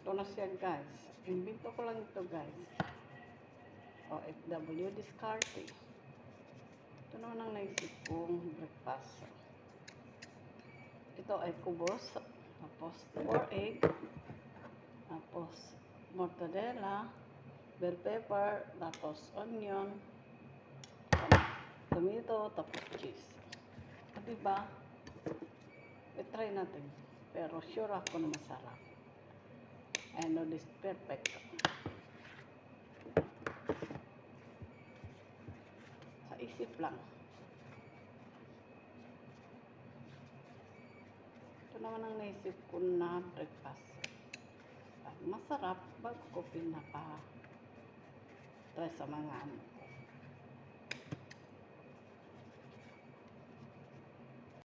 Ito na siya guys. Invento ko lang ito guys. OFW discarte. Ito naman ang naisip kong breakfast. Ito ay kubos. Tapos 4 egg. Tapos mortadella. Bell pepper. Tapos onion. Tomato. Tapos cheese. Diba? I-try natin. Pero sure ako na masarap. I know this perfect. Sa isip lang. Ito naman ang naisip ko na breakfast. Masarap bago ko pinapa-try sa mga